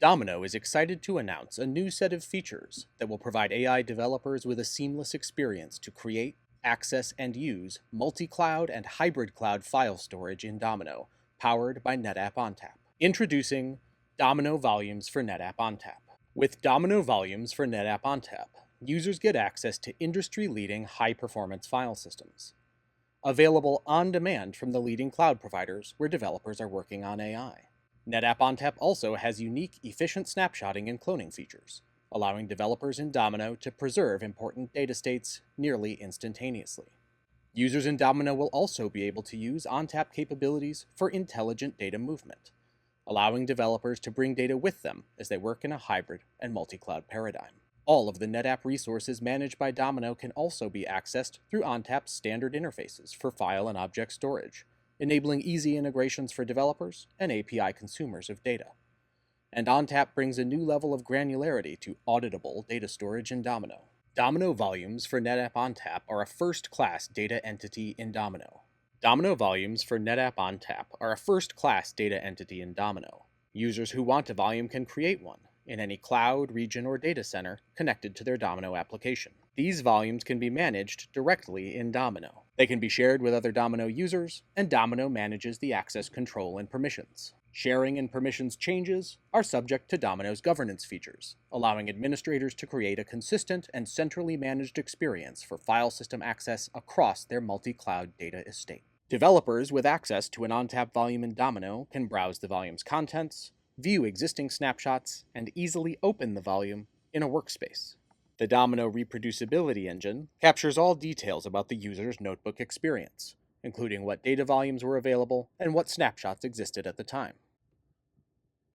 Domino is excited to announce a new set of features that will provide AI developers with a seamless experience to create, access, and use multi-cloud and hybrid cloud file storage in Domino, powered by NetApp ONTAP. Introducing Domino Volumes for NetApp ONTAP. With Domino Volumes for NetApp ONTAP, users get access to industry-leading high-performance file systems. Available on demand from the leading cloud providers where developers are working on AI. NetApp ONTAP also has unique efficient snapshotting and cloning features, allowing developers in Domino to preserve important data states nearly instantaneously. Users in Domino will also be able to use ONTAP capabilities for intelligent data movement, allowing developers to bring data with them as they work in a hybrid and multi-cloud paradigm. All of the NetApp resources managed by Domino can also be accessed through ONTAP's standard interfaces for file and object storage, enabling easy integrations for developers and API consumers of data. And ONTAP brings a new level of granularity to auditable data storage in Domino. Domino Volumes for NetApp ONTAP are a first-class data entity in Domino. Domino Volumes for NetApp ONTAP are a first-class data entity in Domino. Users who want a volume can create one in any cloud, region, or data center connected to their Domino application. These volumes can be managed directly in Domino. They can be shared with other Domino users, and Domino manages the access control and permissions. Sharing and permissions changes are subject to Domino's governance features, allowing administrators to create a consistent and centrally managed experience for file system access across their multi-cloud data estate. Developers with access to an ONTAP volume in Domino can browse the volume's contents, view existing snapshots, and easily open the volume in a workspace. The Domino reproducibility engine captures all details about the user's notebook experience, including what data volumes were available and what snapshots existed at the time.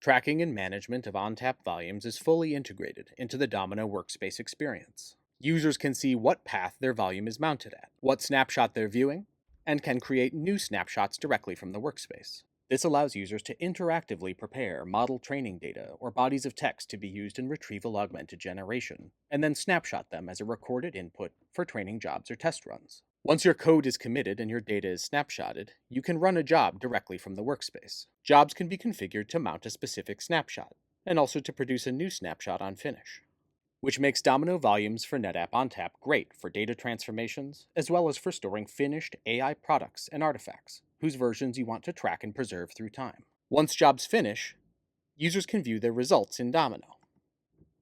Tracking and management of ONTAP volumes is fully integrated into the Domino workspace experience. Users can see what path their volume is mounted at, what snapshot they're viewing, and can create new snapshots directly from the workspace. This allows users to interactively prepare model training data or bodies of text to be used in retrieval-augmented generation, and then snapshot them as a recorded input for training jobs or test runs. Once your code is committed and your data is snapshotted, you can run a job directly from the workspace. Jobs can be configured to mount a specific snapshot, and also to produce a new snapshot on finish, which makes Domino Volumes for NetApp ONTAP great for data transformations, as well as for storing finished AI products and artifacts, whose versions you want to track and preserve through time. Once jobs finish, users can view their results in Domino.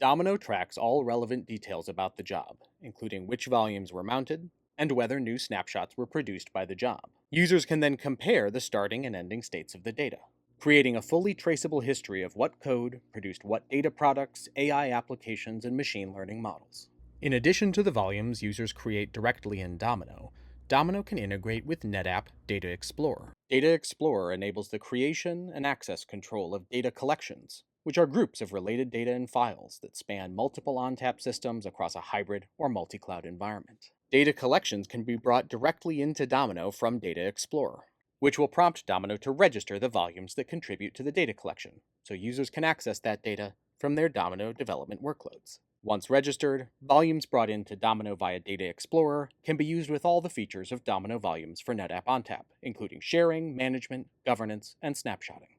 Domino tracks all relevant details about the job, including which volumes were mounted, and whether new snapshots were produced by the job. Users can then compare the starting and ending states of the data, creating a fully traceable history of what code produced what data products, AI applications, and machine learning models. In addition to the volumes users create directly in Domino, Domino can integrate with NetApp Data Explorer. Data Explorer enables the creation and access control of data collections, which are groups of related data and files that span multiple ONTAP systems across a hybrid or multi-cloud environment. Data collections can be brought directly into Domino from Data Explorer, which will prompt Domino to register the volumes that contribute to the data collection, so users can access that data from their Domino development workloads. Once registered, volumes brought into Domino via Data Explorer can be used with all the features of Domino Volumes for NetApp ONTAP, including sharing, management, governance, and snapshotting.